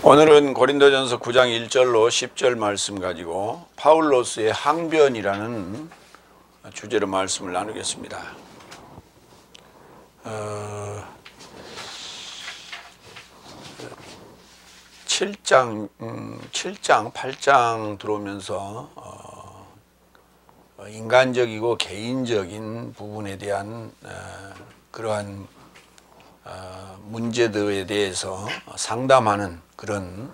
오늘은 고린도전서 9장 1절로 10절 말씀 가지고 파울로스의 항변이라는 주제로 말씀을 나누겠습니다. 7장, 8장 들어오면서 인간적이고 개인적인 부분에 대한 그러한 문제들에 대해서 상담하는 그런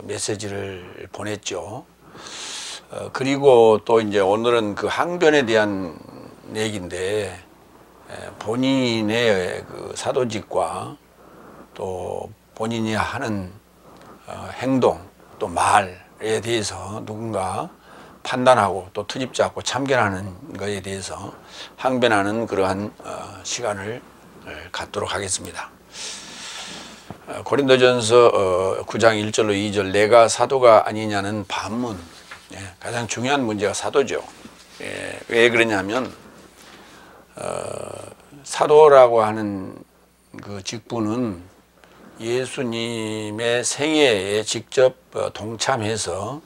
메시지를 보냈죠. 그리고 또 이제 오늘은 그 항변에 대한 얘기인데, 본인의 그 사도직과 또 본인이 하는 행동 또 말에 대해서 누군가 판단하고 또 트집 잡고 참견하는 것에 대해서 항변하는 그러한 시간을 갖도록 하겠습니다. 고린도전서 9장 1절로 2절, 내가 사도가 아니냐는 반문. 가장 중요한 문제가 사도죠. 왜 그러냐면 사도라고 하는 그 직분은 예수님의 생애에 직접 동참해서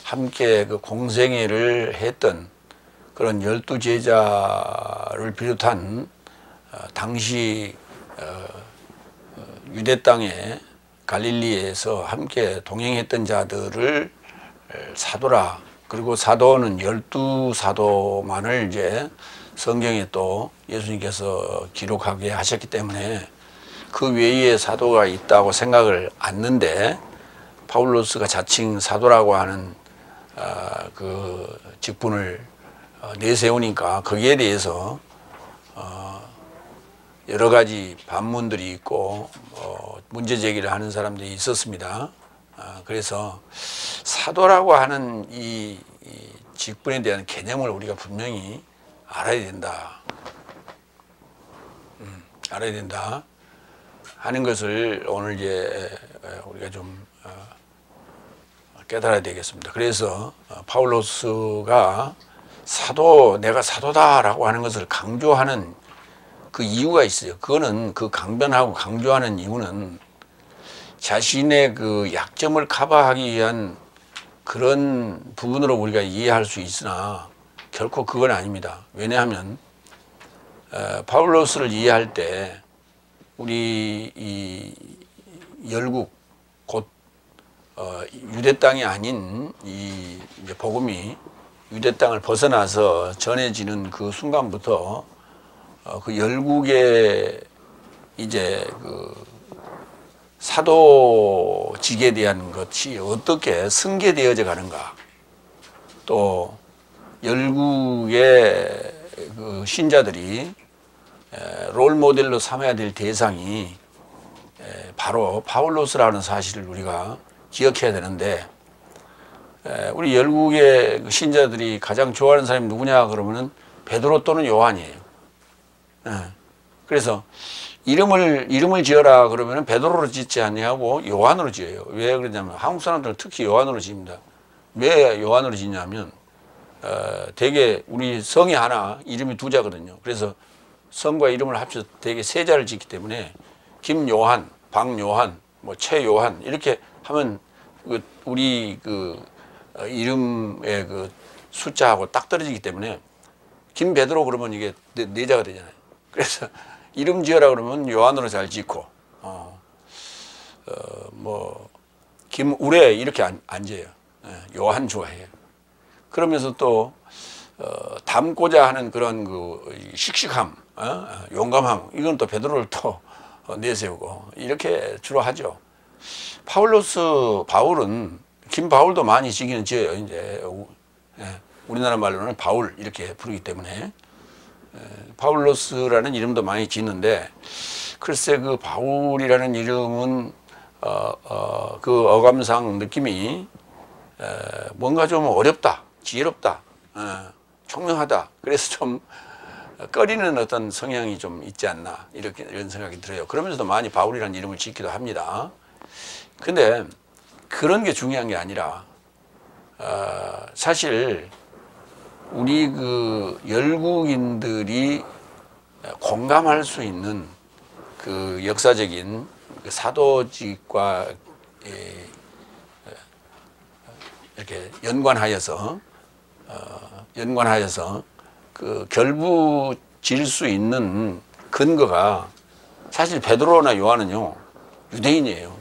함께 그 공생애를 했던 그런 12제자를 비롯한 당시 유대 땅에 갈릴리에서 함께 동행했던 자들을 사도라. 그리고 사도는 12사도만을 이제 성경에 또 예수님께서 기록하게 하셨기 때문에 그 외에 사도가 있다고 생각을 않는데, 파울로스가 자칭 사도라고 하는 그 직분을 내세우니까 거기에 대해서 여러 가지 반문들이 있고 문제 제기를 하는 사람들이 있었습니다. 그래서 사도라고 하는 이 직분에 대한 개념을 우리가 분명히 알아야 된다. 알아야 된다 하는 것을 오늘 이제 우리가 좀 깨달아야 되겠습니다. 그래서 파울로스가 내가 사도다라고 하는 것을 강조하는 그 이유가 있어요. 그거는 그 강변하고 강조하는 이유는 자신의 그 약점을 커버하기 위한 그런 부분으로 우리가 이해할 수 있으나 결코 그건 아닙니다. 왜냐하면 파울로스를 이해할 때 우리 이 열국 곧 유대 땅이 아닌 이 이제 복음이 유대 땅을 벗어나서 전해지는 그 순간부터 그 열국의 이제 그 사도직에 대한 것이 어떻게 승계되어져 가는가, 또 열국의 그 신자들이 롤 모델로 삼아야 될 대상이 바로 파울로스라는 사실을 우리가 기억해야 되는데, 우리 열국의 신자들이 가장 좋아하는 사람이 누구냐 그러면은 베드로 또는 요한이에요. 그래서 이름을 지어라 그러면은 베드로로 짓지 아니하고 요한으로 지어요. 왜 그러냐면 한국 사람들은 특히 요한으로 지습니다. 왜 요한으로 짓냐면 대개 우리 성이 하나, 이름이 두 자거든요. 그래서 성과 이름을 합쳐서 대개 세 자를 짓기 때문에 김요한, 박요한, 뭐 최요한 이렇게 하면 우리 그 이름의 그 숫자하고 딱 떨어지기 때문에 김베드로 그러면 이게 네 자가 되잖아요. 그래서 이름 지어라 그러면 요한으로 잘 짓고 뭐 김우레 이렇게 안 지어요. 요한 좋아해요. 그러면서 또 닮고자 하는 그런 그 씩씩함, 용감함, 이건 또 베드로를 또 내세우고 이렇게 주로 하죠. 바울은 김바울도 많이 지기는 지어요. 이제 우리나라 말로는 바울 이렇게 부르기 때문에 파울로스라는 이름도 많이 짓는데, 글쎄 그 바울이라는 이름은 그 어감상 느낌이 뭔가 좀 어렵다, 지혜롭다, 총명하다, 그래서 좀 꺼리는 어떤 성향이 좀 있지 않나 이런 생각이 들어요. 그러면서도 많이 바울이라는 이름을 짓기도 합니다. 근데 그런 게 중요한 게 아니라 사실 우리 그 열국인들이 공감할 수 있는 그 역사적인 그 사도직과 이렇게 연관하여서 그 결부질 수 있는 근거가 사실 베드로나 요한은요 유대인이에요.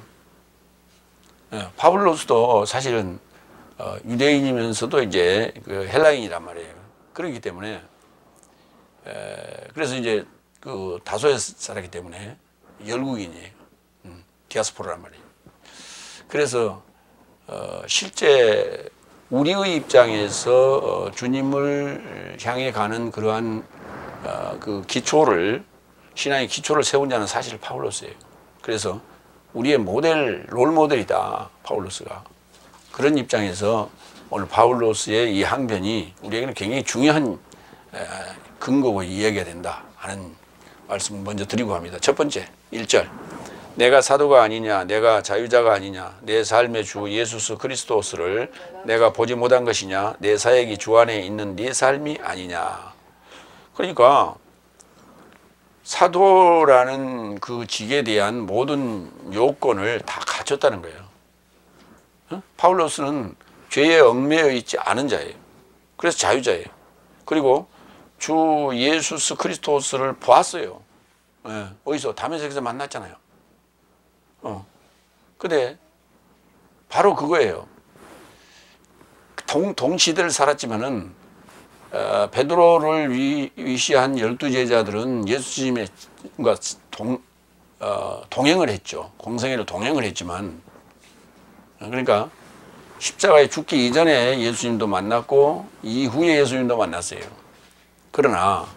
바블로스도 사실은 유대인이면서도 이제 그 헬라인이란 말이에요. 그렇기 때문에 그래서 이제 그 다소의 사람이기 때문에 열국인이에요. 디아스포라란 말이에요. 그래서 실제 우리의 입장에서 주님을 향해 가는 그러한 그 기초를 신앙의 기초를 세운 자는 사실 바울로스예요. 그래서 우리의 롤 모델이다 바울로스가. 그런 입장에서 오늘 바울로스의 이 항변이 우리에게는 굉장히 중요한 근거고 이야기가 된다 하는 말씀을 먼저 드리고 합니다. 첫 번째 1절 내가 사도가 아니냐 내가 자유자가 아니냐 내 삶의 주 예수 그리스도스를 내가 보지 못한 것이냐 내 사역이 주 안에 있는 네 삶이 아니냐. 그러니까 사도라는 그 직에 대한 모든 요건을 다 갖췄다는 거예요. 바울로스는 죄에 얽매여 있지 않은 자예요. 그래서 자유자예요. 그리고 주 예수 그리스도스를 보았어요. 어디서? 다메섹에서 만났잖아요. 근데 바로 그거예요. 동시대를 살았지만은 베드로를 위시한 12제자들은 예수님의 동행을 했죠. 공생애를 동행을 했지만 그러니까 십자가에 죽기 이전에 예수님도 만났고 이후에 예수님도 만났어요. 그러나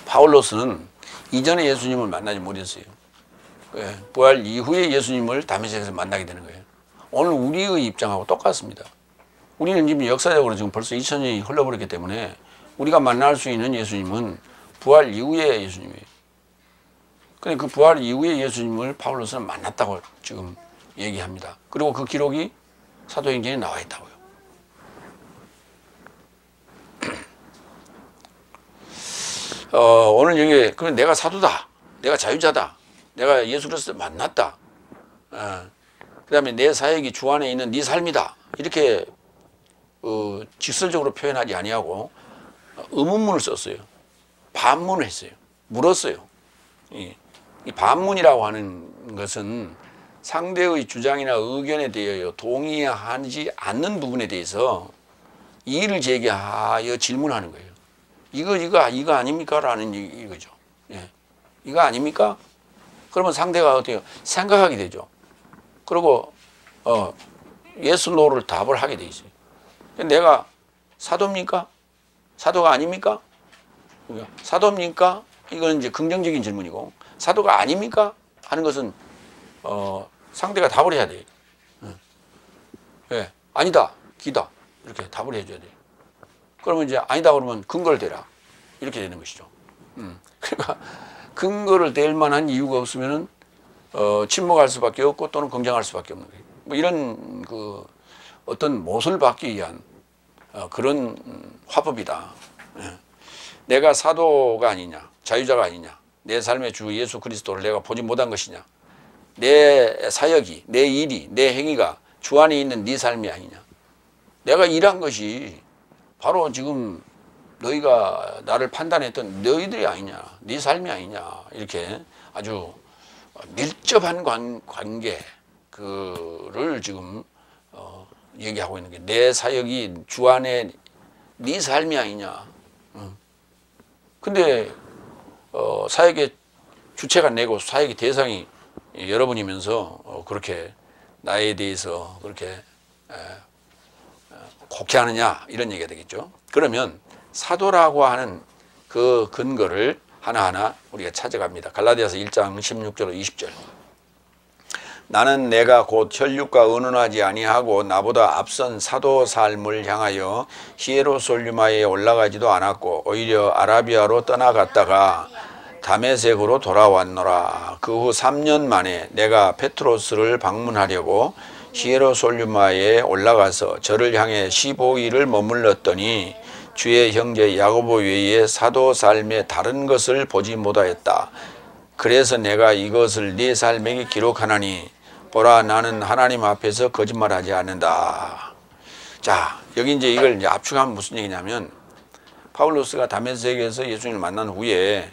바울로스는 이전에 예수님을 만나지 못했어요. 부활 이후에 예수님을 다메섹에서 만나게 되는 거예요. 오늘 우리의 입장하고 똑같습니다. 우리는 지금 역사적으로 지금 벌써 2000년이 흘러버렸기 때문에 우리가 만날 수 있는 예수님은 부활 이후의 예수님이에요. 근데 그 부활 이후의 예수님을 바울로스는 만났다고 지금 얘기합니다. 그리고 그 기록이 사도행전에 나와 있다고요. 오늘 여기 그럼 내가 사도다, 내가 자유자다, 내가 예수 그리스도를 만났다, 그 다음에 내 사역이 주 안에 있는 네 삶이다 이렇게 직설적으로 표현하지 아니하고 의문문을 썼어요. 반문을 했어요. 물었어요. 이 반문이라고 하는 것은 상대의 주장이나 의견에 대하여 동의하지 않는 부분에 대해서 이의를 제기하여 질문하는 거예요. 이거 아닙니까? 라는 이거죠. 이거 아닙니까? 그러면 상대가 어떻게 생각하게 되죠. 그리고 yes, no를 답을 하게 돼 있어요. 내가 사도입니까? 사도가 아닙니까? 사도입니까? 이건 이제 긍정적인 질문이고, 사도가 아닙니까? 하는 것은 상대가 답을 해야 돼요. 아니다, 기다 이렇게 답을 해줘야 돼요. 그러면 이제 아니다 그러면 근거를 대라 이렇게 되는 것이죠. 그러니까 근거를 댈 만한 이유가 없으면은 침묵할 수밖에 없고 또는 긍정할 수밖에 없는 거예요. 뭐 이런 그 어떤 못을 받기 위한 그런 화법이다. 내가 사도가 아니냐, 자유자가 아니냐, 내 삶의 주 예수 그리스도를 내가 보지 못한 것이냐, 내 사역이, 내 일이, 내 행위가 주 안에 있는 네 삶이 아니냐. 내가 일한 것이 바로 지금 너희가 나를 판단했던 너희들이 아니냐, 네 삶이 아니냐, 이렇게 아주 밀접한 관계 그를 지금 얘기하고 있는 게 내 사역이 주 안에 네 삶이 아니냐. 근데 사역의 주체가 내고 사역의 대상이 여러분이면서 그렇게 나에 대해서 그렇게 곡해하느냐 이런 얘기가 되겠죠. 그러면 사도라고 하는 그 근거를 하나하나 우리가 찾아갑니다. 갈라디아서 1장 16절 20절. 나는 내가 곧 혈육과 의논하지 아니하고 나보다 앞선 사도 삶을 향하여 히에로솔리마에 올라가지도 않았고 오히려 아라비아로 떠나갔다가 다메섹으로 돌아왔노라. 그 후 3년 만에 내가 페트로스를 방문하려고 히에로솔리마에 올라가서 저를 향해 15일을 머물렀더니 주의 형제 야고보 외에 사도 삶의 다른 것을 보지 못하였다. 그래서 내가 이것을 네 삶에게 기록하나니 보라 나는 하나님 앞에서 거짓말하지 않는다. 자, 여기 이제 이걸 이제 압축하면 무슨 얘기냐면 파울로스가 다메섹에서 예수님을 만난 후에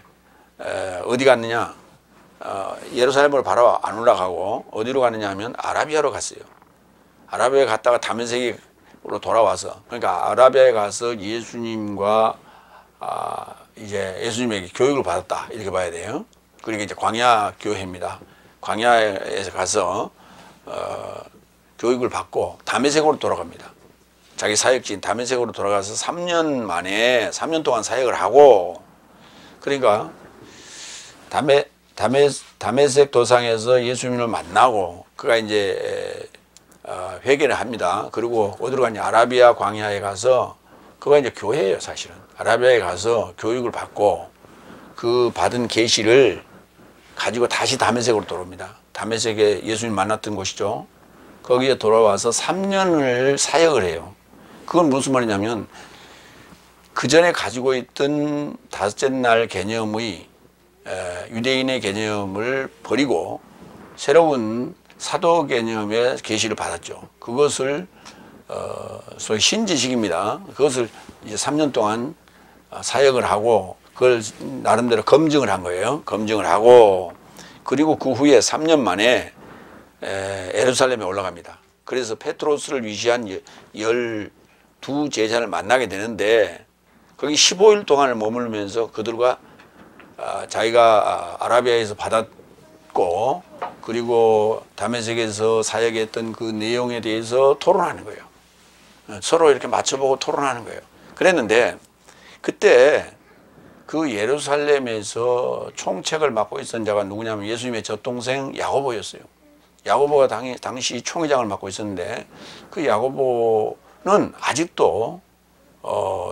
어디 갔느냐? 예루살렘으로 바로 안 올라가고 어디로 가느냐 하면 아라비아로 갔어요. 아라비아에 갔다가 다메섹으로 돌아와서, 그러니까 아라비아에 가서 예수님과 이제 예수님에게 교육을 받았다 이렇게 봐야 돼요. 그러니까 이제 광야 교회입니다. 광야에서 가서 교육을 받고 다메섹으로 돌아갑니다. 자기 사역지인 다메섹으로 돌아가서 3년 동안 사역을 하고, 그러니까 다메섹 도상에서 예수님을 만나고 그가 이제 회개를 합니다. 그리고 어디로 가냐? 아라비아 광야에 가서, 그가 이제 교회예요 사실은. 아라비아에 가서 교육을 받고 그 받은 계시를 가지고 다시 다메섹으로 돌아옵니다. 다메섹에 예수님 만났던 곳이죠. 거기에 돌아와서 3년을 사역을 해요. 그건 무슨 말이냐면 그 전에 가지고 있던 다섯째 날 개념의 유대인의 개념을 버리고 새로운 사도 개념의 계시를 받았죠. 그것을 소위 신지식입니다. 그것을 이제 3년 동안 사역을 하고 그걸 나름대로 검증을 한 거예요. 검증을 하고, 그리고 그 후에 3년 만에 예루살렘에 올라갑니다. 그래서 페트로스를 위시한 12 제자를 만나게 되는데 거기 15일 동안을 머물면서 그들과 자기가 아라비아에서 받았고 그리고 다메섹에서 사역했던 그 내용에 대해서 토론하는 거예요. 서로 이렇게 맞춰보고 토론하는 거예요. 그랬는데 그때 그 예루살렘에서 총책을 맡고 있던 자가 누구냐면 예수님의 젖동생 야고보였어요. 야고보가 당시 총회장을 맡고 있었는데 그 야고보는 아직도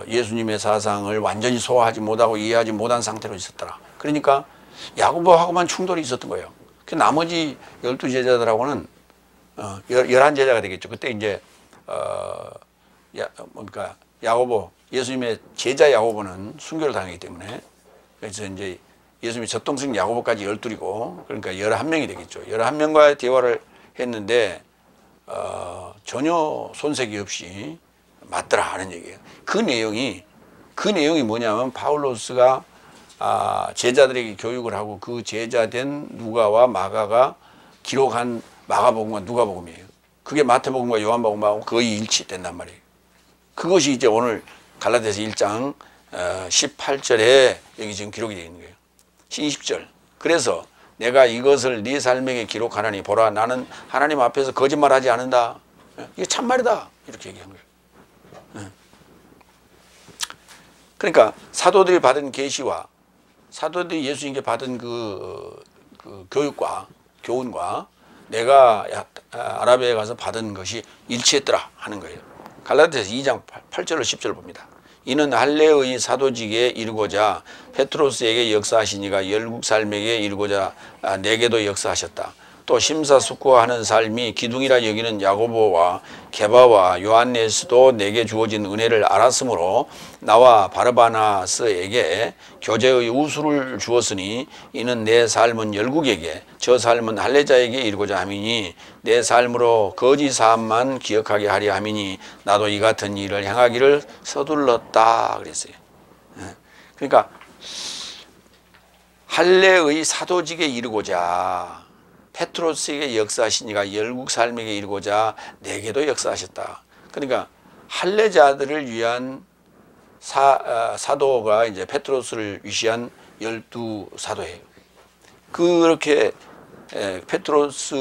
예수님의 사상을 완전히 소화하지 못하고 이해하지 못한 상태로 있었더라. 그러니까 야고보하고만 충돌이 있었던 거예요. 그 나머지 12 제자들하고는 11제자가 되겠죠. 그때 이제 야고보, 예수님의 제자 야고보는 순교를 당했기 때문에, 그래서 이제 예수님의 젖동생 야고보까지 12이고 그러니까 11명이 되겠죠. 11명과의 대화를 했는데 전혀 손색이 없이 맞더라 하는 얘기예요. 그 내용이 뭐냐면 파울로스가 제자들에게 교육을 하고 그 제자된 누가와 마가가 기록한 마가복음과 누가복음이에요. 그게 마태복음과 요한복음하고 거의 일치된단 말이에요. 그것이 이제 오늘 갈라디아서 1장 18절에 여기 지금 기록이 되어 있는 거예요. 20절. 그래서 내가 이것을 네 삶에게 기록하나니 보라 나는 하나님 앞에서 거짓말하지 않는다. 이게 참말이다. 이렇게 얘기한 거예요. 그러니까 사도들이 받은 계시와 사도들이 예수님께 받은 그 교육과 교훈과 내가 아라비아에 가서 받은 것이 일치했더라 하는 거예요. 갈라디아서 2장 8절로 10절 봅니다. 이는 할례의 사도직에 이르고자 페트로스에게 역사하시니가 열국 삶에게 이르고자 내게도 역사하셨다. 또 심사숙고하는 삶이 기둥이라 여기는 야고보와 게바와 요한네스도 내게 주어진 은혜를 알았으므로 나와 바르바나스에게 교제의 우수를 주었으니 이는 내 삶은 열국에게 저 삶은 할례자에게 이르고자 함이니 내 삶으로 거짓 사함만 기억하게 하려 함이니 나도 이 같은 일을 행하기를 서둘렀다 그랬어요. 그러니까 할례의 사도직에 이르고자 페트로스에게 역사하시니가 열국 삶에게 이르고자 내게도 역사하셨다. 그러니까 할례자들을 위한 사도가 이제 페트로스를 위시한 12 사도예요. 그렇게 페트로스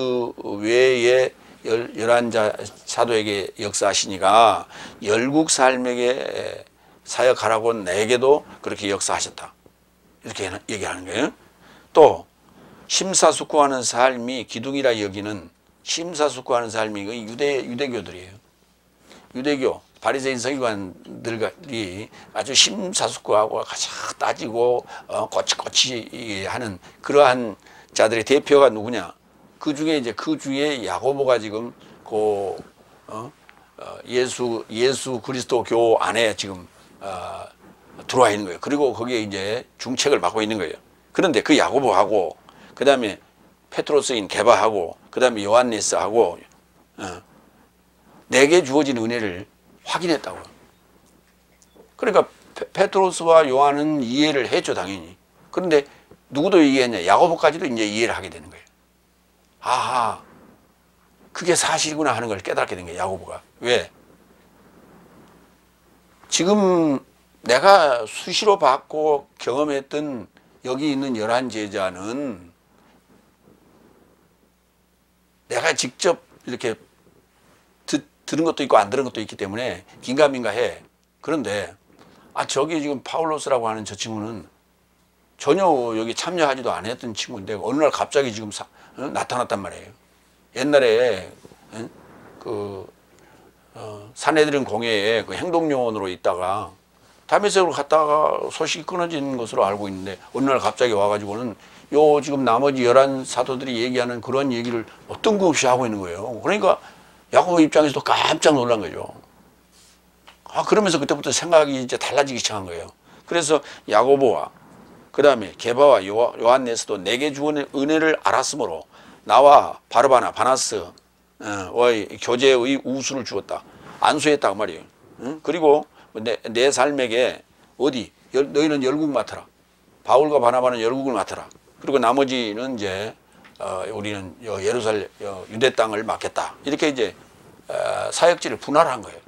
외에 11 사도에게 역사하시니가 열국 삶에게 사역하라고 내게도 그렇게 역사하셨다. 이렇게 얘기하는 거예요. 또 심사숙고하는 삶이 기둥이라 여기는 심사숙고하는 삶이 유대교들이에요. 유대교 바리새인 서기관들이 아주 심사숙고하고 가장 따지고 꼬치꼬치 하는 그러한 자들의 대표가 누구냐? 그 중에 이제 그 주에 야고보가 지금 예수 그리스도 교 안에 지금 들어와 있는 거예요. 그리고 거기에 이제 중책을 맡고 있는 거예요. 그런데 그 야고보하고 그 다음에 페트로스인 게바하고 그 다음에 요한네스하고 내게 주어진 은혜를 확인했다고. 그러니까 페트로스와 요한은 이해를 했죠, 당연히. 그런데 누구도 이해했냐? 야고보까지도 이제 이해를 하게 되는 거예요. 아하, 그게 사실이구나 하는 걸 깨닫게 된 거예요, 야고보가. 왜? 지금 내가 수시로 받고 경험했던 여기 있는 11제자는 내가 직접 이렇게 들은 것도 있고 안 들은 것도 있기 때문에 긴가민가해. 그런데 저기 지금 파울로스라고 하는 저 친구는 전혀 여기 참여하지도 않았던 친구인데 어느 날 갑자기 지금 나타났단 말이에요. 옛날에 사내들은 공회에 그 행동요원으로 있다가 다메섹으로 갔다가 소식이 끊어진 것으로 알고 있는데 어느 날 갑자기 와가지고는 요 지금 나머지 11사도들이 얘기하는 그런 얘기를 어떤 거 없이 하고 있는 거예요. 그러니까 야고보 입장에서도 깜짝 놀란 거죠. 그러면서 그때부터 생각이 이제 달라지기 시작한 거예요. 그래서 야고보와 그 다음에 게바와 요한네스도 내게 주은 은혜를 알았으므로 나와 바르바나 바나스의 교제의 우수를 주었다. 안수했다 그 말이에요. 그리고 내 삶에게 어디 너희는 열국 맡아라. 바울과 바나바는 열국을 맡아라. 그리고 나머지는 이제 우리는 예루살렘 유대 땅을 맡겠다. 이렇게 이제 사역지를 분할한 거예요.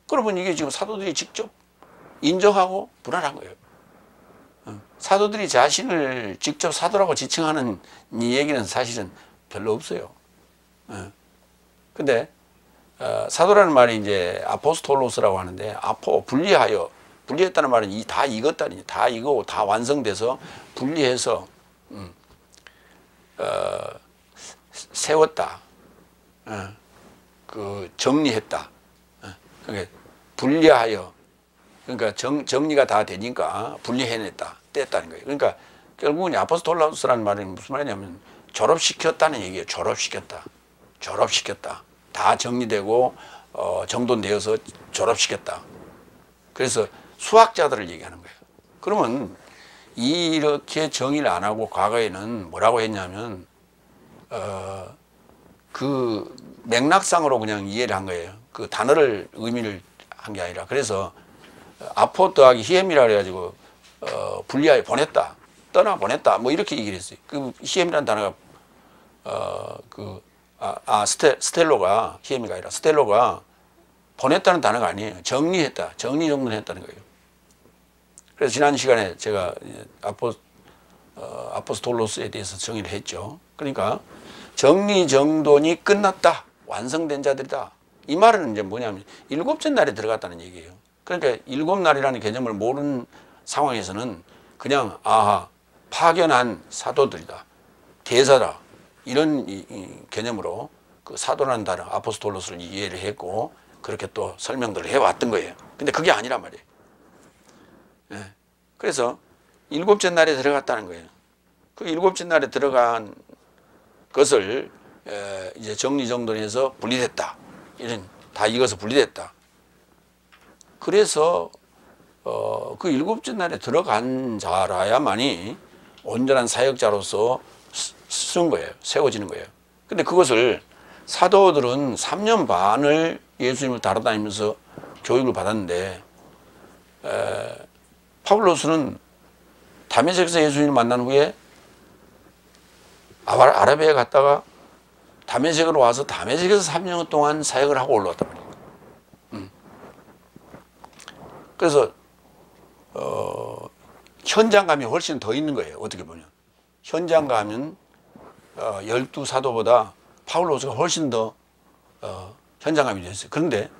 그러면 이게 지금 사도들이 직접 인정하고 분할한 거예요. 사도들이 자신을 직접 사도라고 지칭하는 이 얘기는 사실은 별로 없어요. 근데 사도라는 말이 이제 아포스톨로스라고 하는데 분리했다는 말은 다 익었다니, 다 익고 다 완성돼서 분리해서 세웠다, 정리했다. 그러니까 분리하여, 그러니까 정리가 다 되니까 분리해냈다, 뗐다는 거예요. 그러니까 결국은 아포스톨로스라는 말은 무슨 말이냐면 졸업시켰다는 얘기예요. 졸업시켰다. 다 정리되고 정돈되어서 졸업시켰다. 그래서 수학자들을 얘기하는 거예요. 그러면 이렇게 정의를 안 하고 과거에는 뭐라고 했냐면 그 맥락상으로 그냥 이해를 한 거예요. 그 단어를 의미를 한 게 아니라. 그래서 아포 더하기 히엠이라 그래가지고 분리하여 보냈다, 떠나 보냈다, 뭐 이렇게 얘기를 했어요. 그 히엠이라는 단어가 스텔로가, 히엠이가 아니라 스텔로가 보냈다는 단어가 아니에요. 정리했다, 정리정돈했다는 거예요. 그래서 지난 시간에 제가 아포스톨로스에 대해서 정의를 했죠. 그러니까 정리정돈이 끝났다, 완성된 자들이다. 이 말은 이제 뭐냐면 7째 날에 들어갔다는 얘기예요. 그러니까 7날이라는 개념을 모르는 상황에서는 그냥 파견한 사도들이다, 대사다, 이런 개념으로 그 사도라는 단어 아포스톨로스를 이해를 했고 그렇게 또 설명들을 해왔던 거예요. 근데 그게 아니란 말이에요. 그래서 7째 날에 들어갔다는 거예요. 그 7째 날에 들어간 것을 이제 정리정돈해서 분리됐다. 이런, 다 익어서 분리됐다. 그래서 그 7째 날에 들어간 자라야만이 온전한 사역자로서 쓰는 거예요. 세워지는 거예요. 근데 그것을 사도들은 3년 반을 예수님을 따라다니면서 교육을 받았는데 파울로스는 다메섹에서 예수님을 만난 후에 아라비아에 갔다가 다메섹으로 와서 다메섹에서 3년 동안 사역을 하고 올라왔단 말이에요. 그래서 현장감이 훨씬 더 있는 거예요. 어떻게 보면 현장감은 12사도보다 파울로스가 훨씬 더 현장감이 됐어요. 그런데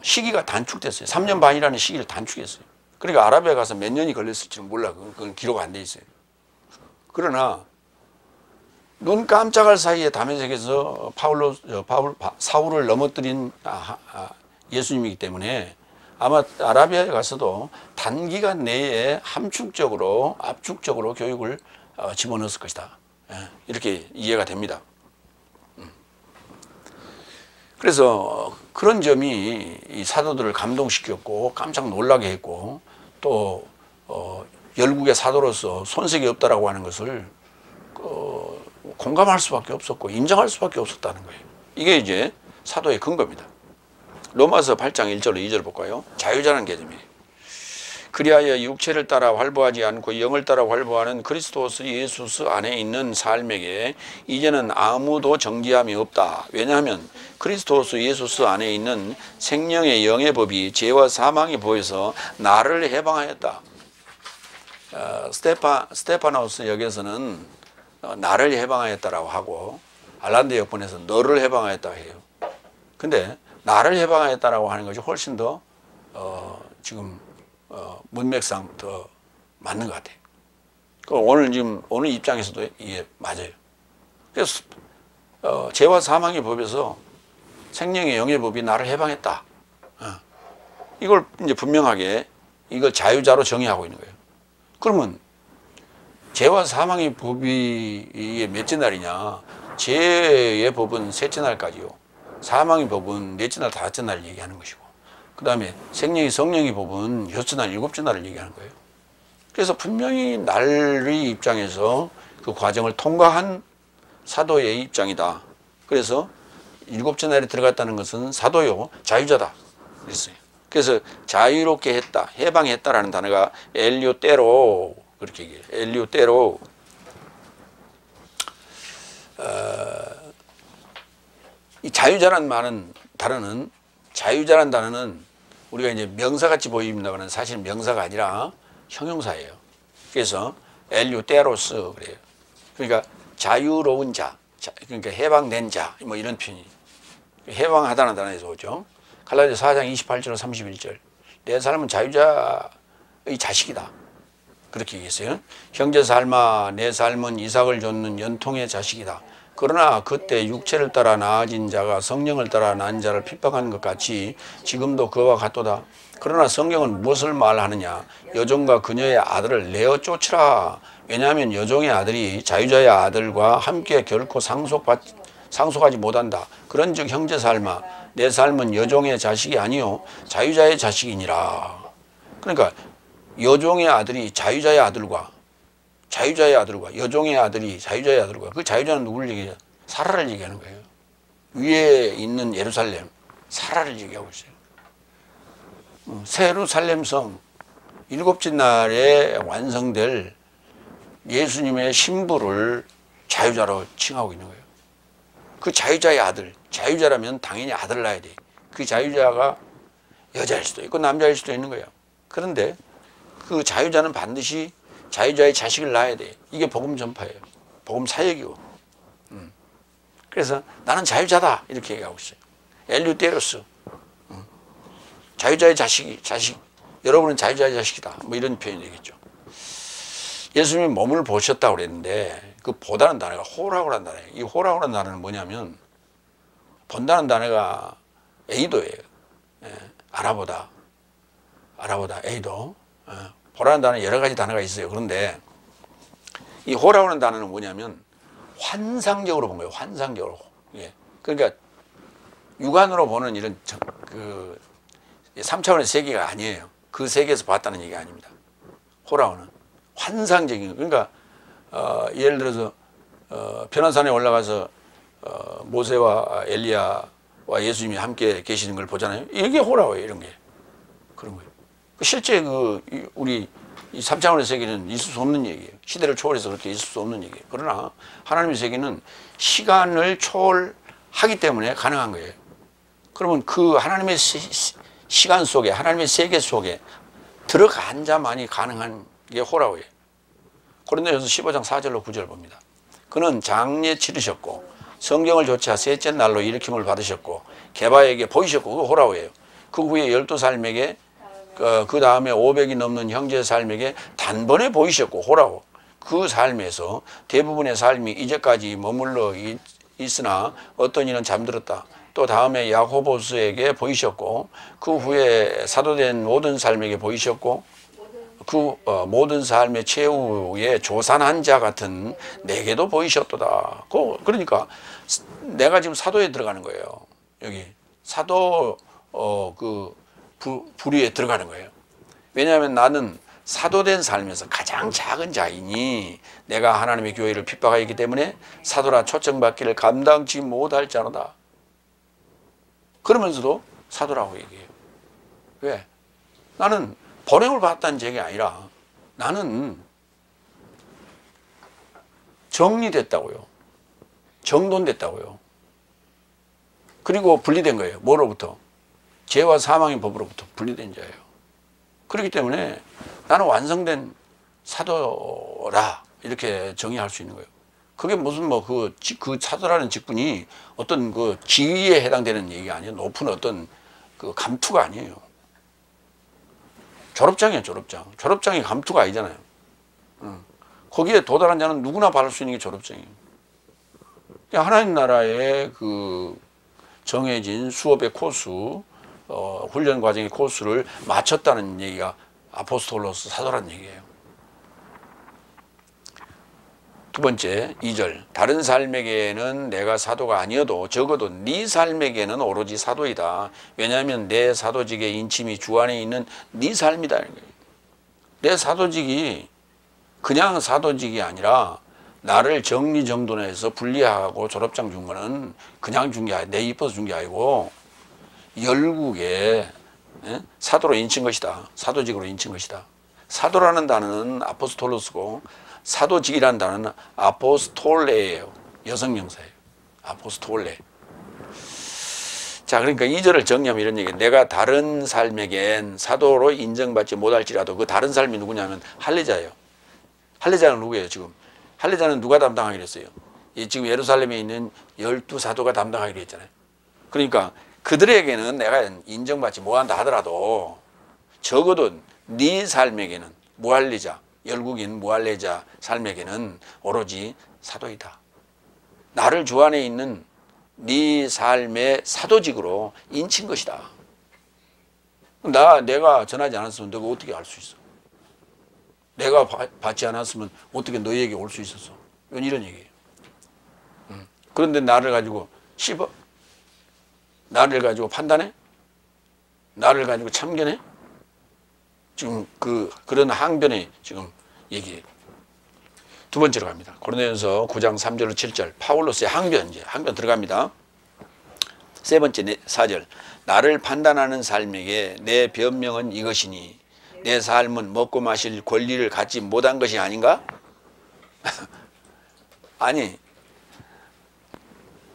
시기가 단축됐어요. 3년 반이라는 시기를 단축했어요. 그러니까 아라비아 가서 몇 년이 걸렸을지는 몰라. 그건 기록 안 돼 있어요. 그러나 눈 깜짝할 사이에 다메섹에서 사울을 넘어뜨린 예수님이기 때문에 아마 아라비아에 가서도 단기간 내에 압축적으로 교육을 집어넣었을 것이다. 이렇게 이해가 됩니다. 그래서 그런 점이 이 사도들을 감동시켰고 깜짝 놀라게 했고 또 열국의 사도로서 손색이 없다라고 하는 것을 공감할 수밖에 없었고 인정할 수밖에 없었다는 거예요. 이게 이제 사도의 근거입니다. 로마서 8장 1절 2절 볼까요? 자유자라는 개념이에요. 그리하여 육체를 따라 활보하지 않고 영을 따라 활보하는 그리스도스 예수스 안에 있는 삶에게 이제는 아무도 정죄함이 없다. 왜냐하면 그리스도스 예수스 안에 있는 생명의 영의 법이 죄와 사망의 법에서 나를 해방하였다. 스테파노스 역에서는 나를 해방하였다라고 하고 알란드 역본에서 너를 해방하였다 해요. 근데 나를 해방하였다라고 하는 것이 훨씬 더 지금 문맥상 더 맞는 것 같아요. 오늘 입장에서도 이게 맞아요. 그래서 죄와 사망의 법에서 생명의 영의 법이 나를 해방했다. 이걸 이제 분명하게 이걸 자유자로 정의하고 있는 거예요. 그러면 죄와 사망의 법이 이게 몇째 날이냐? 죄의 법은 셋째 날까지요. 사망의 법은 넷째 날, 다섯째 날 얘기하는 것이고, 그 다음에 생명의 성령의 법은 여섯째 날, 일곱째 날을 얘기하는 거예요. 그래서 분명히 날의 입장에서 그 과정을 통과한 사도의 입장이다. 그래서 일곱째 날에 들어갔다는 것은 사도요, 자유자다. 그랬어요. 그래서 자유롭게 했다, 해방했다라는 단어가 엘리오테로, 그렇게 얘기해요. 엘리오테로. 이 자유자라는 단어는 우리가 이제 명사같이 보입니다만 사실 명사가 아니라 형용사예요. 그래서 엘리오테로스 그래요. 그러니까 자유로운 자, 그러니까 해방된 자, 뭐 이런 표현이 해방하다는 단어에서 오죠. 갈라디아 4장 28절 31절. 내 삶은 자유자의 자식이다. 그렇게 얘기했어요. 형제 삶아 내 삶은 이삭을 좇는 연통의 자식이다. 그러나 그때 육체를 따라 나아진 자가 성령을 따라 난 자를 핍박하는 것 같이 지금도 그와 같도다. 그러나 성경은 무엇을 말하느냐? 여종과 그녀의 아들을 내어 쫓으라. 왜냐하면 여종의 아들이 자유자의 아들과 함께 결코 상속하지 못한다. 그런즉 형제 삶아 내 삶은 여종의 자식이 아니요 자유자의 자식이니라. 그러니까 여종의 아들이 자유자의 아들과 여종의 아들이 자유자의 아들과, 그 자유자는 누구를 얘기해요? 사라를 얘기하는 거예요. 위에 있는 예루살렘 사라를 얘기하고 있어요. 새 예루살렘 성 일곱째 날에 완성될 예수님의 신부를 자유자로 칭하고 있는 거예요. 그 자유자의 아들, 자유자라면 당연히 아들을 낳아야 돼. 그 자유자가 여자일 수도 있고 남자일 수도 있는 거예요. 그런데 그 자유자는 반드시 자유자의 자식을 낳아야 돼. 이게 복음 전파예요. 복음 사역이고. 그래서 나는 자유자다 이렇게 얘기하고 있어요. 엘리오테로스. 자유자의 자식. 여러분은 자유자의 자식이다. 뭐 이런 표현이 되겠죠. 예수님이 몸을 보셨다고 그랬는데 그 보다는 단어가 호라고 하는 단어예요. 이 호라고 하는 단어는 뭐냐면 본다는 단어가 에이도예요. 알아보다, 에이도. 보라는 단어는 여러 가지 단어가 있어요. 그런데 이 호라고 하는 단어는 뭐냐면 환상적으로 본 거예요. 환상적으로. 예. 그러니까 육안으로 보는 이런 그 3차원의 세계가 아니에요. 그 세계에서 봤다는 얘기가 아닙니다. 호라고는 환상적인. 그러니까 예를 들어서 변화산에 올라가서 모세와 엘리야와 예수님이 함께 계시는 걸 보잖아요. 이게 호라고예요. 이런 게. 그런 거예요. 실제 우리 이 3차원의 세계는 있을 수 없는 얘기예요. 시대를 초월해서 그렇게 있을 수 없는 얘기예요. 그러나 하나님의 세계는 시간을 초월하기 때문에 가능한 거예요. 그러면 그 하나님의 시간 속에, 하나님의 세계 속에 들어간 자만이 가능한 게 호라고예요. 고린도전서 15장 4절로 9절 봅니다. 그는 장례 치르셨고 성경을 조차 셋째 날로 일으킴을 받으셨고 게바에게 보이셨고, 그거 호라고예요. 그 후에 12삶에게 그 다음에 500이 넘는 형제 삶에게 단번에 보이셨고, 호라고. 그 삶에서 대부분의 삶이 이제까지 머물러 있으나 어떤 이는 잠들었다. 또 다음에 야고보스에게 보이셨고, 그 후에 사도된 모든 삶에게 보이셨고, 그 모든 삶의 최후에 조산한 자 같은 내게도 보이셨도다. 그러니까 내가 지금 사도에 들어가는 거예요. 여기 사도 부류에 들어가는 거예요. 왜냐하면 나는 사도된 삶에서 가장 작은 자이니 내가 하나님의 교회를 핍박하였기 때문에 사도라 초청받기를 감당치 못할 자로다. 그러면서도 사도라고 얘기해요. 왜? 나는 번영을 받았다는 얘기 아니라 나는 정리됐다고요. 정돈됐다고요. 그리고 분리된 거예요. 뭐로부터? 죄와 사망의 법으로부터 분리된 자예요. 그렇기 때문에 나는 완성된 사도라 이렇게 정의할 수 있는 거예요. 그게 무슨 뭐 그 사도라는 직분이 어떤 그 지위에 해당되는 얘기가 아니에요. 높은 어떤 그 감투가 아니에요. 졸업장이에요, 졸업장. 졸업장이 감투가 아니잖아요. 거기에 도달한 자는 누구나 받을 수 있는 게 졸업장이에요. 하나님 나라의 그 정해진 수업의 코스, 훈련 과정의 코스를 마쳤다는 얘기가 아포스톨로스 사도라는 얘기예요. 두 번째 2절 다른 삶에게는 내가 사도가 아니어도 적어도 네 삶에게는 오로지 사도이다. 왜냐하면 내 사도직의 인침이 주 안에 있는 네 삶이다. 내 사도직이 그냥 사도직이 아니라 나를 정리정돈해서 분리하고 졸업장 준 거는 그냥 준 게 아니고 내 이뻐서 준 게 아니고 열국에 사도로 인친 것이다. 사도직으로 인친 것이다. 사도라는 단어는 아포스톨로스고 사도직이라는 단어는 아포스톨레예요. 여성명사예요. 아포스톨레. 자, 그러니까 2절을 정리하면 이런 얘기예요. 내가 다른 삶에겐 사도로 인정받지 못할지라도 그 다른 삶이 누구냐면 할례자예요. 할례자는 누구예요 지금? 할례자는 누가 담당하기로 했어요? 지금 예루살렘에 있는 12사도가 담당하기로 했잖아요. 그러니까 그들에게는 내가 인정받지 못한다 하더라도 적어도 네 삶에게는 무할례자, 열국인 무할례자 삶에게는 오로지 사도이다. 나를 주 안에 있는 네 삶의 사도직으로 인친 것이다. 내가 전하지 않았으면 너가 어떻게 알 수 있어? 내가 받지 않았으면 어떻게 너희에게 올 수 있었어? 이런 얘기예요. 그런데 나를 가지고 씹어? 나를 가지고 판단해? 나를 가지고 참견해? 지금 그런 항변의 지금 얘기예요. 두 번째로 갑니다. 고린도전서 9장 3절로 7절 파울로스의 항변, 이제 항변 들어갑니다. 세 번째 4절 나를 판단하는 삶에게 내 변명은 이것이니 내 삶은 먹고 마실 권리를 갖지 못한 것이 아닌가? 아니,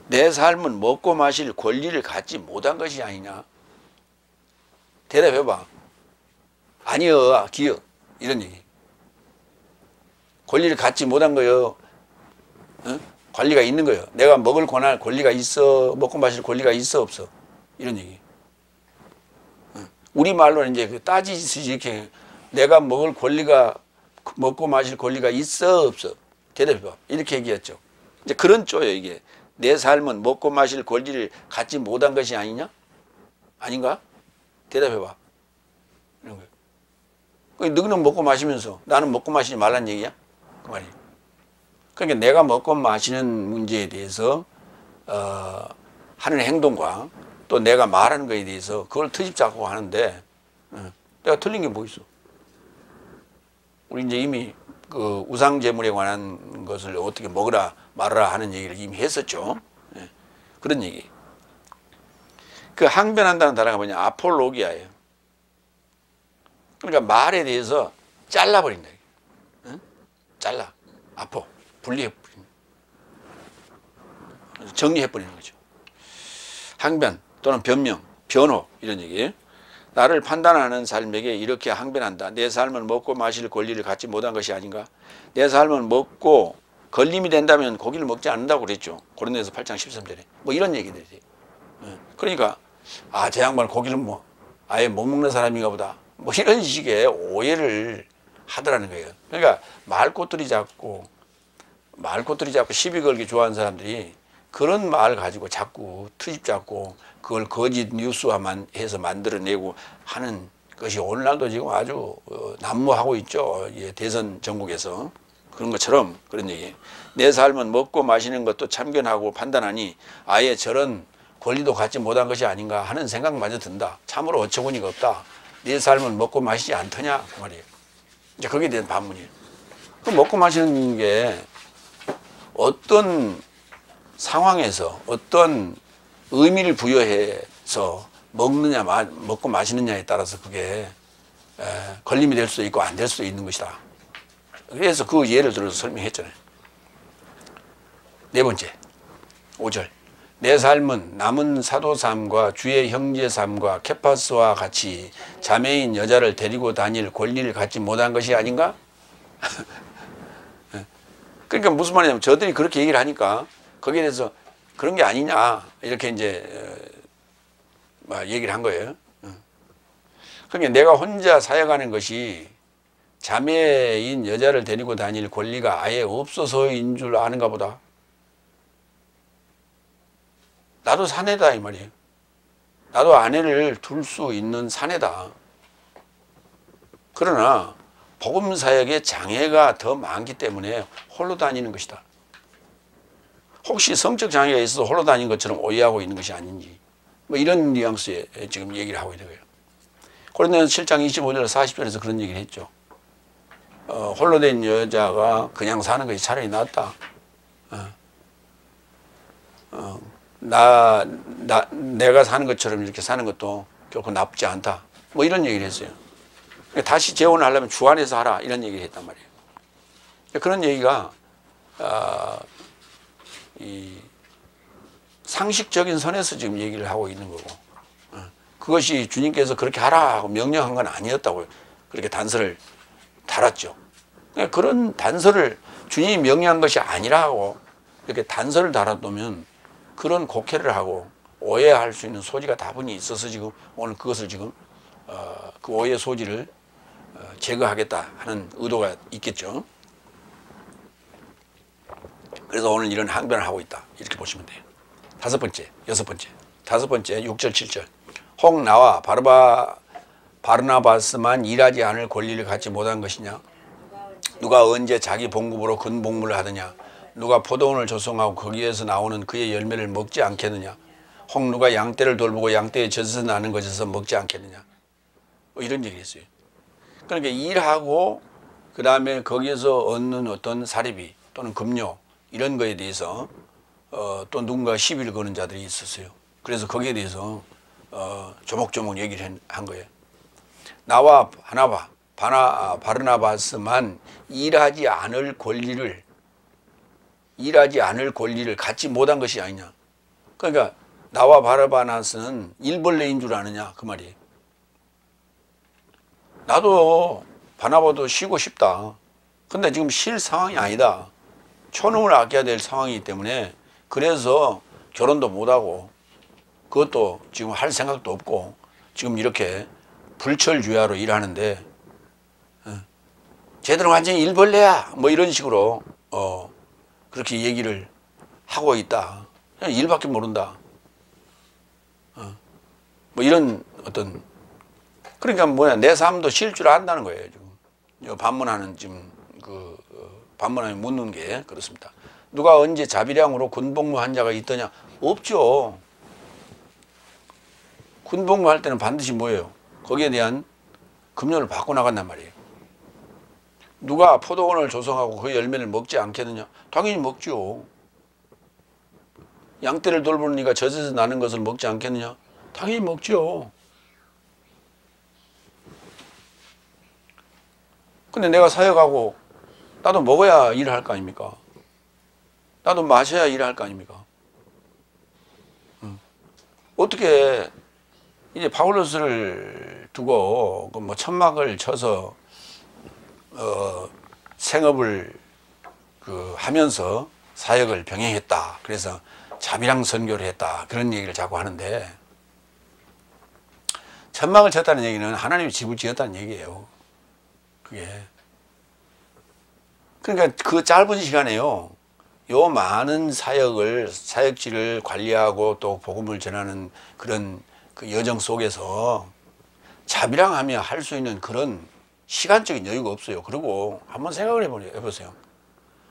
내 삶은 먹고 마실 권리를 갖지 못한 것이 아니냐? 대답해봐. 아니요, 기억. 이런 얘기. 권리를 갖지 못한 거요. 권리가 있는 거예요. 내가 먹을 권리가 있어, 먹고 마실 권리가 있어, 없어? 이런 얘기. 우리말로는 이제 따지듯이 이렇게 내가 먹고 마실 권리가 있어, 없어? 대답해봐. 이렇게 얘기했죠. 이제 그런 쪼예요, 이게. 내 삶은 먹고 마실 권리를 갖지 못한 것이 아니냐? 아닌가? 대답해봐. 이런 거예요. 너는 먹고 마시면서 나는 먹고 마시지 말란 얘기야? 그 말이에요. 그러니까 내가 먹고 마시는 문제에 대해서 하는 행동과 또 내가 말하는 것에 대해서 그걸 트집 잡고 하는데 내가 틀린 게 뭐 있어? 우리 이제 이미 그 우상 제물에 관한 것을 어떻게 먹으라 말아라 하는 얘기를 이미 했었죠. 그런 얘기. 그 항변한다는 단어가 뭐냐? 아폴로기아예요. 그러니까 말에 대해서 잘라버린다. 잘라. 분리해버리는. 정리해버리는 거죠. 항변 또는 변명, 변호 이런 얘기예요. 나를 판단하는 삶에게 이렇게 항변한다. 내 삶은 먹고 마실 권리를 갖지 못한 것이 아닌가? 내 삶은 먹고 걸림이 된다면 고기를 먹지 않는다고 그랬죠. 고린도전서 8장 13절에. 뭐 이런 얘기들이. 그러니까 저 양반 고기를 뭐 아예 못 먹는 사람인가 보다. 뭐 이런 식의 오해를 하더라는 거예요. 그러니까 말꼬투리 잡고 시비 걸기 좋아하는 사람들이 그런 말 가지고 자꾸 트집 잡고 그걸 거짓 뉴스화만 해서 만들어내고 하는 것이 오늘날도 지금 아주 난무하고 있죠. 대선 전국에서. 그런 것처럼 그런 얘기예요. 내 삶은 먹고 마시는 것도 참견하고 판단하니 아예 저런 권리도 갖지 못한 것이 아닌가 하는 생각마저 든다. 참으로 어처구니가 없다. 내 삶은 먹고 마시지 않더냐 그 말이에요. 이제 거기에 대한 반문이에요. 그 먹고 마시는 게 어떤 상황에서 어떤 의미를 부여해서 먹고 마시느냐에 따라서 그게 걸림이 될 수도 있고 안 될 수도 있는 것이다. 그래서 그 예를 들어서 설명했잖아요. 네 번째, 5절. 내 삶은 남은 사도 삶과 주의 형제 삶과 케파스와 같이 자매인 여자를 데리고 다닐 권리를 갖지 못한 것이 아닌가? 그러니까 무슨 말이냐면 저들이 그렇게 얘기를 하니까 거기에 대해서 그런 게 아니냐 이렇게 이제 얘기를 한 거예요. 그러니까 내가 혼자 사역하는 것이 자매인 여자를 데리고 다닐 권리가 아예 없어서인 줄 아는가 보다. 나도 사내다 이 말이에요. 나도 아내를 둘 수 있는 사내다. 그러나 복음 사역에 장애가 더 많기 때문에 홀로 다니는 것이다. 혹시 성적 장애가 있어서 홀로 다니는 것처럼 오해하고 있는 것이 아닌지 뭐 이런 뉘앙스에 지금 얘기를 하고 있는 거예요. 고린도전서 7장 25절 40절에서 그런 얘기를 했죠. 홀로 된 여자가 그냥 사는 것이 차라리 낫다. 내가 사는 것처럼 이렇게 사는 것도 결코 나쁘지 않다. 뭐 이런 얘기를 했어요. 다시 재혼을 하려면 주 안에서 하라. 이런 얘기를 했단 말이에요. 그런 얘기가, 이 상식적인 선에서 지금 얘기를 하고 있는 거고, 그것이 주님께서 그렇게 하라 하고 명령한 건 아니었다고 그렇게 단서를 달았죠. 그런 단서를 주님이 명령한 것이 아니라고 이렇게 단서를 달아두면 그런 곡해를 하고 오해할 수 있는 소지가 다분히 있어서 지금 오늘 그것을 지금 그 오해 소지를 제거하겠다 하는 의도가 있겠죠. 그래서 오늘 이런 항변을 하고 있다 이렇게 보시면 돼요. 다섯 번째, 6절 7절. 혹 나와 바르나바스만 일하지 않을 권리를 갖지 못한 것이냐? 누가 언제 자기 봉급으로 근복무를 하느냐? 누가 포도원을 조성하고 거기에서 나오는 그의 열매를 먹지 않겠느냐? 혹 누가 양떼를 돌보고 양떼에 젖어서 나는 것에서 먹지 않겠느냐? 뭐 이런 얘기를 했어요. 그러니까 일하고 그 다음에 거기에서 얻는 어떤 사례비 또는 급료 이런 거에 대해서 또 누군가 시비를 거는 자들이 있었어요. 그래서 거기에 대해서 조목조목 얘기를 한 거예요. 나와 바르나바스만 일하지 않을 권리를 갖지 못한 것이 아니냐. 그러니까 나와 바르바나스는 일벌레인 줄 아느냐 그 말이에요. 나도 바나바도 쉬고 싶다. 근데 지금 쉴 상황이 아니다. 초능을 아껴야 될 상황이기 때문에 그래서 결혼도 못하고 그것도 지금 할 생각도 없고 지금 이렇게 불철주야로 일하는데 쟤들은 완전히 일벌레야 뭐 이런 식으로 그렇게 얘기를 하고 있다. 그냥 일밖에 모른다. 뭐 이런 어떤 그러니까 뭐냐 내 삶도 쉴 줄 안다는 거예요. 지금 반문하는 지금 반문하면 묻는 게 그렇습니다. 누가 언제 자비량으로 군복무한 자가 있더냐? 없죠. 군복무할 때는 반드시 뭐예요? 거기에 대한 급료를 받고 나간단 말이에요. 누가 포도원을 조성하고 그 열매를 먹지 않겠느냐? 당연히 먹죠. 양떼를 돌보는 이가 젖에서 나는 것을 먹지 않겠느냐? 당연히 먹죠. 근데 내가 사역하고 나도 먹어야 일을 할 거 아닙니까? 나도 마셔야 일을 할 거 아닙니까? 어떻게 이제 바울로스를 두고 뭐 천막을 쳐서 생업을 하면서 사역을 병행했다. 그래서 자비랑 선교를 했다. 그런 얘기를 자꾸 하는데 천막을 쳤다는 얘기는 하나님이 집을 지었다는 얘기예요. 그게. 그러니까 그 짧은 시간에요. 요 많은 사역지를 관리하고 또 복음을 전하는 그런 그 여정 속에서 자비랑 하며 할 수 있는 그런 시간적인 여유가 없어요. 그리고 한번 생각을 해보세요.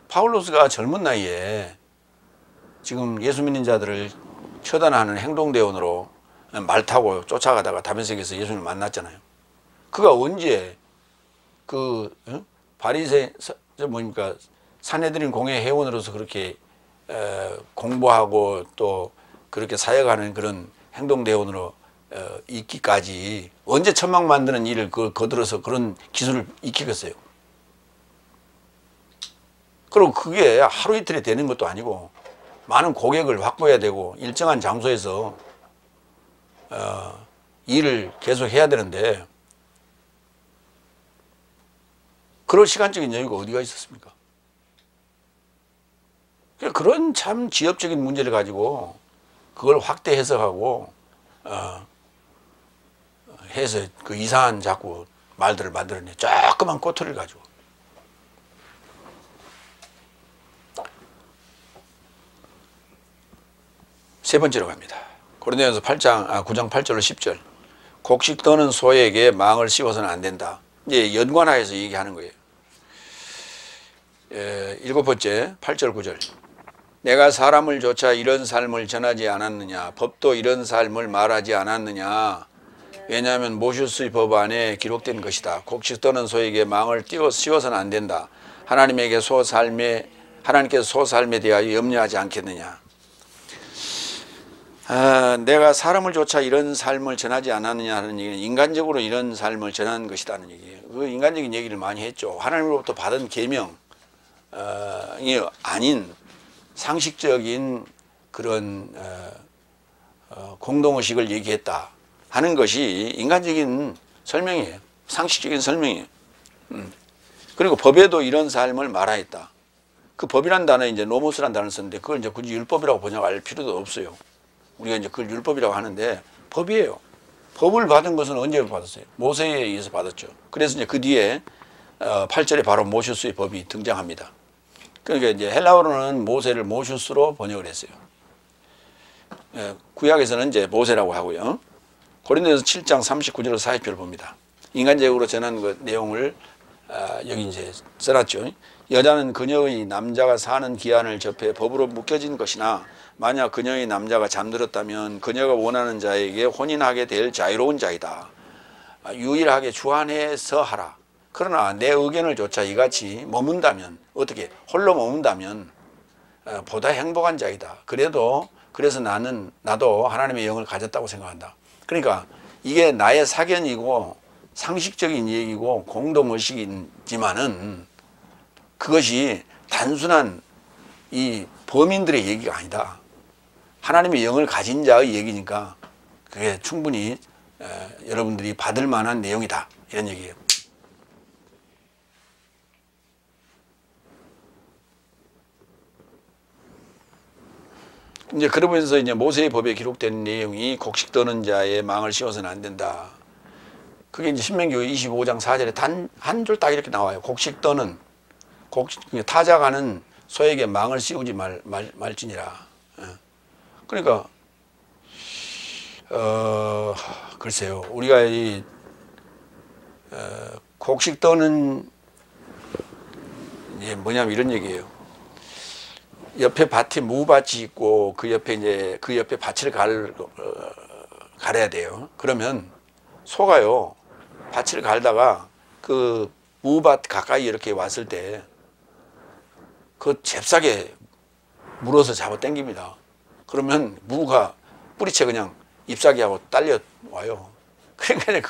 바울로스가 젊은 나이에 지금 예수 믿는 자들을 처단하는 행동대원으로 말 타고 쫓아가다가 다메섹에서 예수님을 만났잖아요. 그가 언제 바리새 저 뭡니까 산헤드린 공회 회원으로서 그렇게 공부하고 또 그렇게 사역하는 그런 행동대원으로 있기까지 언제 천막 만드는 일을 거들어서 그런 기술을 익히겠어요. 그리고 그게 하루 이틀에 되는 것도 아니고 많은 고객을 확보해야 되고 일정한 장소에서 일을 계속 해야 되는데 그럴 시간적인 여유가 어디가 있었습니까? 그런 참 지엽적인 문제를 가지고 그걸 확대 해석하고 해서 그 이상한 자꾸 말들을 만들어내. 조그만 꼬투리를 가지고. 세 번째로 갑니다. 고린도전서 9장 8절로 10절. 곡식 떠는 소에게 망을 씌워서는 안 된다. 이제 연관하여서 얘기하는 거예요. 일곱 번째 8절 9절. 내가 사람을 조차 이런 삶을 전하지 않았느냐. 법도 이런 삶을 말하지 않았느냐. 왜냐하면 모슈스의 법 안에 기록된 것이다. 곡식 떠는 소에게 망을 씌워서는 안 된다. 하나님께서 소 삶에 대하여 염려하지 않겠느냐. 내가 사람을 조차 이런 삶을 전하지 않았느냐 하는 얘기는 인간적으로 이런 삶을 전하는 것이라는 얘기예요. 그 인간적인 얘기를 많이 했죠. 하나님으로부터 받은 계명이 아닌 상식적인 그런 공동의식을 얘기했다 하는 것이 인간적인 설명이에요. 상식적인 설명이에요. 그리고 법에도 이런 삶을 말하였다. 그 법이란 단어에 이제 노모스란 단어를 썼는데 그걸 이제 굳이 율법이라고 번역할 필요도 없어요. 우리가 이제 그걸 율법이라고 하는데 법이에요. 법을 받은 것은 언제 받았어요? 모세에 의해서 받았죠. 그래서 이제 그 뒤에 8절에 바로 모슈스의 법이 등장합니다. 그러니까 이제 헬라어로는 모세를 모슈스로 번역을 했어요. 구약에서는 이제 모세라고 하고요. 고린도전서 7장 39절에서 40절 봅니다. 인간적으로 전한 그 내용을 여기 이제 써놨죠. 여자는 그녀의 남자가 사는 기한을 접해 법으로 묶여진 것이나 만약 그녀의 남자가 잠들었다면 그녀가 원하는 자에게 혼인하게 될 자유로운 자이다. 유일하게 주안해서 하라. 그러나 내 의견을 조차 이같이 머문다면 어떻게 홀로 머문다면 보다 행복한 자이다. 그래서 나도 하나님의 영을 가졌다고 생각한다. 그러니까 이게 나의 사견이고 상식적인 얘기고 공동의식이지만은 그것이 단순한 이 범인들의 얘기가 아니다. 하나님의 영을 가진 자의 얘기니까 그게 충분히 여러분들이 받을 만한 내용이다. 이런 얘기예요. 이제 그러면서 이제 모세의 법에 기록된 내용이 곡식 떠는 자의 망을 씌워서는 안 된다. 그게 이제 신명기 25장 4절에 단 한 줄 딱 이렇게 나와요. 곡식 떠는 타작하는 소에게 망을 씌우지 말지니라. 그러니까 글쎄요. 우리가 이 곡식 떠는 이제 뭐냐면 이런 얘기예요. 옆에 밭에 무밭이 있고 그 옆에 이제 그 옆에 밭을 갈아야 돼요. 그러면 소가요 밭을 갈다가 그 무밭 가까이 이렇게 왔을 때 그 잽싸게 물어서 잡아 당깁니다. 그러면 무가 뿌리채 그냥 잎사귀하고 딸려 와요. 그러니까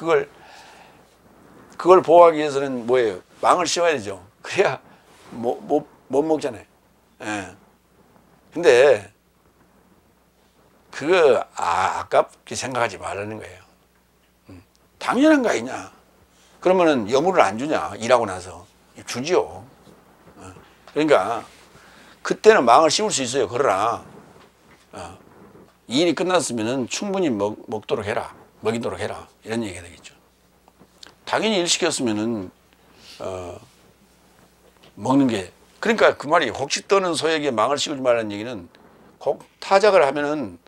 그걸 보호하기 위해서는 뭐예요? 망을 씌워야 되죠. 그래야 못 먹잖아요. 예. 근데 그거 아깝게 생각하지 말라는 거예요. 당연한 거 아니냐. 그러면은 여물을 안 주냐. 일하고 나서 주지요. 그러니까 그때는 망을 씌울 수 있어요. 그러나 이 일이 끝났으면은 충분히 먹도록 해라. 먹이도록 해라. 이런 얘기가 되겠죠. 당연히 일 시켰으면은 먹는 게 그러니까 그 말이 곡식 떠는 소에게 망을 씌우지 말라는 얘기는 타작을 하면은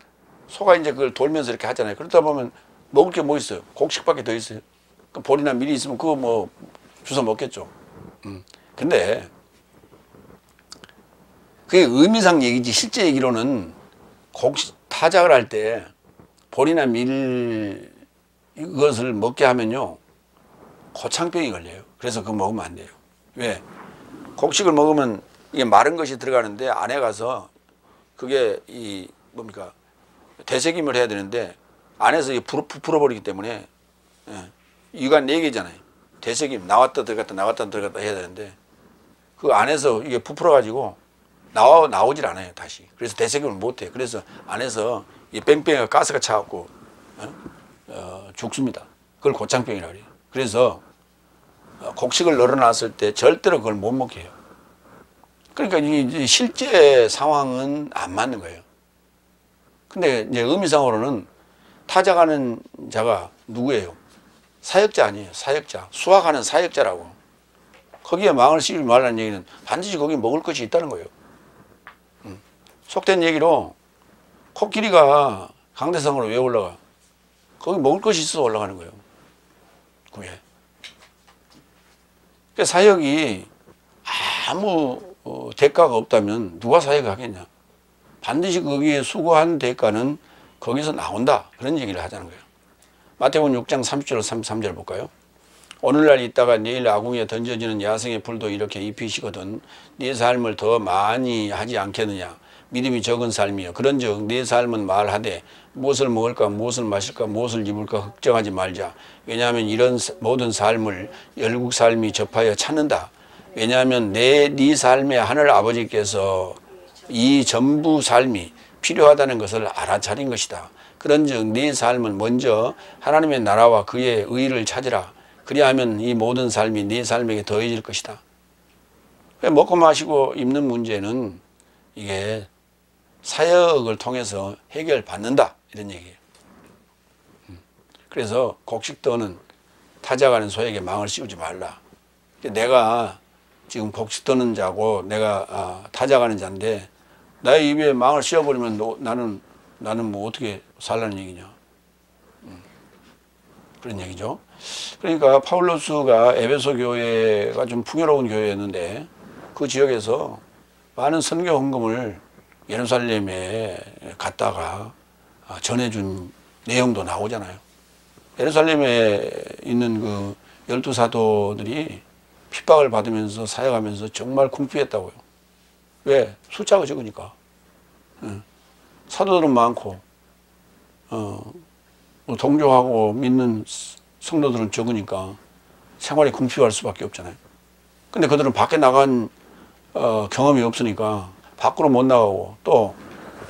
소가 이제 그걸 돌면서 이렇게 하잖아요. 그러다 보면 먹을 게 뭐 있어요? 곡식밖에 더 있어요. 그 볼이나 밀이 있으면 그거 뭐 주워 먹겠죠. 근데 그게 의미상 얘기지 실제 얘기로는 타작을 할 때 볼이나 밀 이것을 먹게 하면요 고창병이 걸려요. 그래서 그거 먹으면 안 돼요. 왜? 곡식을 먹으면 이게 마른 것이 들어가는데 안에 가서 그게 이 뭡니까? 되새김을 해야 되는데 안에서 이게 부풀어버리기 때문에 이가 4개잖아요. 되새김 나왔다 들어갔다 나왔다 들어갔다 해야 되는데 그 안에서 이게 부풀어가지고 나오질 않아요 다시. 그래서 되새김을 못해요. 그래서 안에서 이 뺑뺑이가 가스가 차갖고 죽습니다. 그걸 고창병이라고 그래요. 그래서 곡식을 널어놨을 때 절대로 그걸 못 먹게 해요. 그러니까 이 실제 상황은 안 맞는 거예요. 근데 이제 의미상으로는 타작하는 자가 누구예요? 사역자 아니에요. 사역자. 수확하는 사역자라고. 거기에 망을 씌우지 말라는 얘기는 반드시 거기 먹을 것이 있다는 거예요. 속된 얘기로 코끼리가 강대상으로 왜 올라가? 거기 먹을 것이 있어서 올라가는 거예요. 그게. 그러니까 사역이 아무 대가가 없다면 누가 사역을 하겠냐? 반드시 거기에 수고한 대가는 거기서 나온다. 그런 얘기를 하자는 거예요. 마태복음 6장 30절 33절 볼까요? 오늘날 있다가 내일 아궁이에 던져지는 야생의 불도 이렇게 입히시거든 네 삶을 더 많이 하지 않겠느냐? 믿음이 적은 삶이요. 그런즉 네 삶은 말하되 무엇을 먹을까 무엇을 마실까 무엇을 입을까 걱정하지 말자. 왜냐하면 이런 모든 삶을 열국 삶이 접하여 찾는다. 왜냐하면 네 삶의 하늘 아버지께서 이 전부 삶이 필요하다는 것을 알아차린 것이다. 그런즉 네 삶은 먼저 하나님의 나라와 그의 의를 찾으라. 그리하면 이 모든 삶이 네 삶에게 더해질 것이다. 먹고 마시고 입는 문제는 이게 사역을 통해서 해결받는다 이런 얘기예요. 그래서 곡식떠는 타작하는 소에게 망을 씌우지 말라. 내가 지금 곡식떠는 자고 내가 타작하는 자인데 나의 입에 망을 씌워버리면 나는 뭐 어떻게 살라는 얘기냐. 그런 얘기죠. 그러니까 파울로스가 에베소 교회가 좀 풍요로운 교회였는데 그 지역에서 많은 선교 헌금을 예루살렘에 갔다가 전해준 내용도 나오잖아요. 예루살렘에 있는 그 12사도들이 핍박을 받으면서 사역하면서 정말 궁핍했다고요. 왜? 숫자가 적으니까. 사도들은 많고 동조하고 믿는 성도들은 적으니까 생활이 궁핍할 수밖에 없잖아요. 근데 그들은 밖에 나간 경험이 없으니까 밖으로 못 나가고 또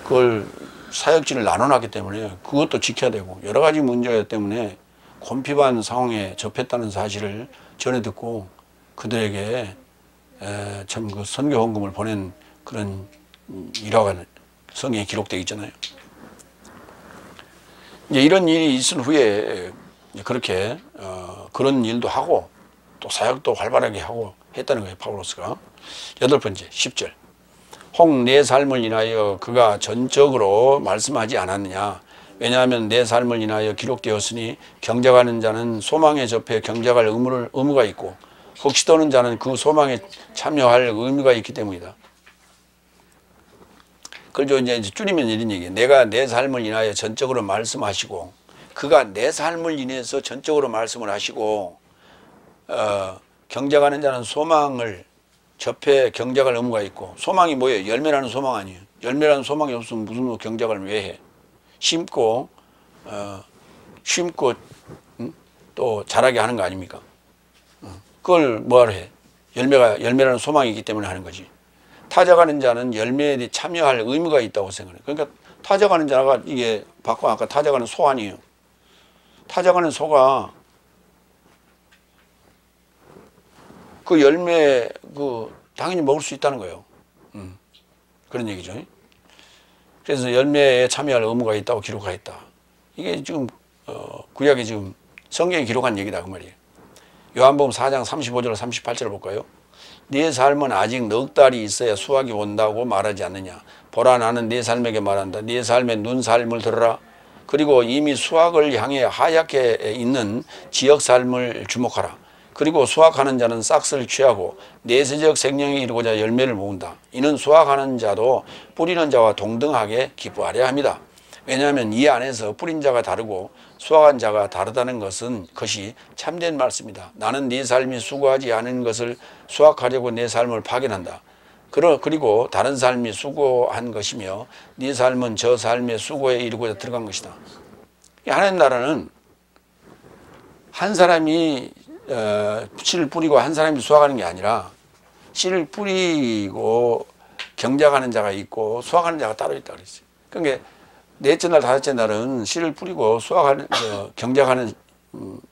그걸 사역지를 나눠놨기 때문에 그것도 지켜야 되고 여러 가지 문제 때문에 곤핍한 상황에 접했다는 사실을 전해 듣고 그들에게 참 그 선교 헌금을 보낸 그런 일화가 성경에 기록되어 있잖아요. 이제 이런 일이 있은 후에 그렇게 그런 일도 하고 또 사역도 활발하게 하고 했다는 거예요. 파울로스가. 8번째 10절 혹 내 삶을 인하여 그가 전적으로 말씀하지 않았느냐. 왜냐하면 내 삶을 인하여 기록되었으니 경작하는 자는 소망에 접해 경작할 의무가 있고 혹시도는 자는 그 소망에 참여할 의무가 있기 때문이다. 그걸 이제 줄이면 이런 얘기예요. 내가 내 삶을 인하여 전적으로 말씀하시고 그가 내 삶을 인해서 전적으로 말씀을 하시고 경작하는 자는 소망을 접해 경작할 의무가 있고 소망이 뭐예요? 열매라는 소망 아니에요. 열매라는 소망이 없으면 무슨 경작을 왜 해? 심고 또 자라게 하는 거 아닙니까? 그걸 뭐하러 해? 열매라는 소망이 있기 때문에 하는 거지. 타작하는 자는 열매에 참여할 의무가 있다고 생각해요. 그러니까 타작하는 자가 이게 바꿔 아까 타작하는 소 아니에요. 타작하는 소가 그 열매 당연히 먹을 수 있다는 거예요. 그런 얘기죠. 그래서 열매에 참여할 의무가 있다고 기록하였다. 이게 지금 구약에 지금 성경에 기록한 얘기다 그 말이에요. 요한복음 4장 35절 38절을 볼까요? 네 삶은 아직 넉 달이 있어야 수확이 온다고 말하지 않느냐. 보라 나는 네 삶에게 말한다. 네 삶의 눈 삶을 들어라. 그리고 이미 수확을 향해 하얗게 있는 지역 삶을 주목하라. 그리고 수확하는 자는 싹스를 취하고 내세적 생명이 이루고자 열매를 모은다. 이는 수확하는 자도 뿌리는 자와 동등하게 기뻐하려 합니다. 왜냐하면 이 안에서 뿌린 자가 다르고 수확한 자가 다르다는 것이 참된 말씀이다. 나는 네 삶이 수고하지 않은 것을 수확하려고 내 삶을 파견한다. 그리고 다른 삶이 수고한 것이며 네 삶은 저 삶의 수고에 이르고자 들어간 것이다. 하나님 나라는 한 사람이 씨를 뿌리고 한 사람이 수확하는 게 아니라 씨를 뿌리고 경작하는 자가 있고 수확하는 자가 따로 있다 그랬어요. 그러니까 넷째 날, 다섯째 날은 씨를 뿌리고 수확하는, 경작하는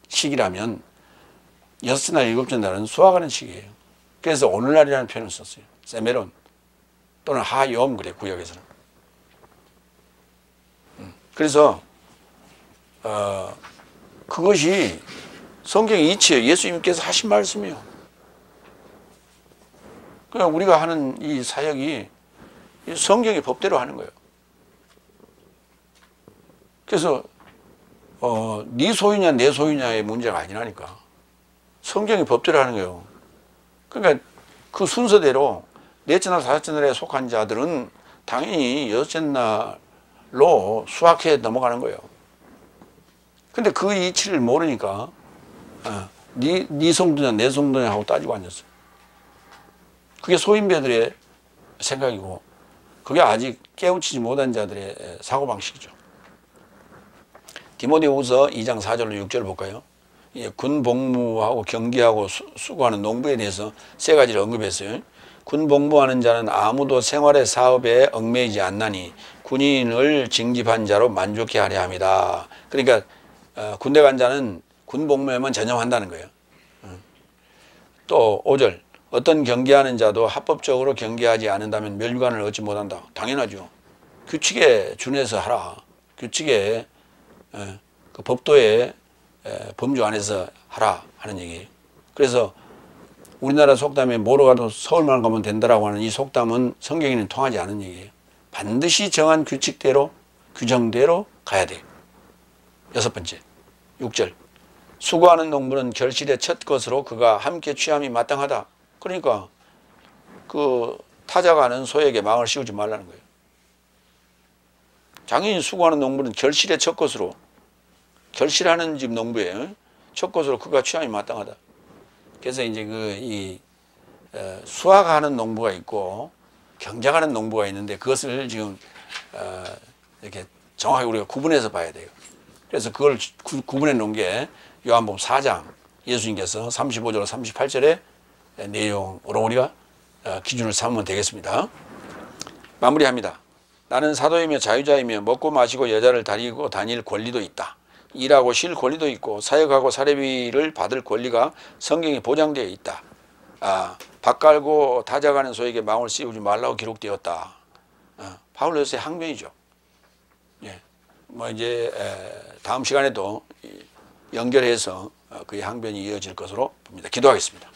시기라면 여섯째 날, 일곱째 날은 수확하는 시기예요. 그래서 오늘날이라는 표현을 썼어요. 세메론 또는 하욤 그래 구역에서는. 그래서 그것이 성경의 이치예요. 예수님께서 하신 말씀이에요. 그냥 우리가 하는 이 사역이 성경의 법대로 하는 거예요. 그래서 네 소유냐 내 소유냐의 문제가 아니라니까. 성경의 법대로 하는 거예요. 그러니까 그 순서대로 넷째 날, 다섯째 날에 속한 자들은 당연히 여섯째 날로 수확해 넘어가는 거예요. 근데 그 이치를 모르니까 네 성도냐 내 성도냐 하고 따지고 앉았어요. 그게 소인배들의 생각이고 그게 아직 깨우치지 못한 자들의 사고방식이죠. 디모데후서 2장 4절로 6절 볼까요? 군 복무하고 경기하고 수고하는 농부에 대해서 세 가지를 언급했어요. 군 복무하는 자는 아무도 생활의 사업에 얽매이지 않나니 군인을 징집한 자로 만족해 하려 합니다. 그러니까 군대 간 자는 군 복무에만 전념한다는 거예요. 또 5절 어떤 경계하는 자도 합법적으로 경계하지 않는다면 멸관을 얻지 못한다. 당연하죠. 규칙에 준해서 하라. 규칙에 그 법도의 범주 안에서 하라 하는 얘기예요. 그래서 우리나라 속담에 뭐로 가도 서울만 가면 된다라고 하는 이 속담은 성경에는 통하지 않은 얘기예요. 반드시 정한 규칙대로 규정대로 가야 돼요. 여섯 번째 6절 수고하는 농부는 결실의 첫 것으로 그가 함께 취함이 마땅하다. 그러니까 그 타작하는 소에게 망을 씌우지 말라는 거예요. 당연히 수고하는 농부는 결실의 첫 것으로 결실하는 집 농부예요. 첫 것으로 그가 취함이 마땅하다. 그래서 이제 수확하는 농부가 있고 경작하는 농부가 있는데 그것을 지금 이렇게 정확하게 우리가 구분해서 봐야 돼요. 그래서 그걸 구분해 놓은 게 요한복음 4장 예수님께서 35절 38절의 내용으로 우리가 기준을 삼으면 되겠습니다. 마무리합니다. 나는 사도이며 자유자이며 먹고 마시고 여자를 다니고 다닐 권리도 있다. 일하고 쉴 권리도 있고 사역하고 사례비를 받을 권리가 성경에 보장되어 있다. 밥 깔고 다져가는 소에게 망을 씌우지 말라고 기록되었다. 바울로서의 항변이죠. 예. 뭐 이제 다음 시간에도 연결해서 그의 항변이 이어질 것으로 봅니다. 기도하겠습니다.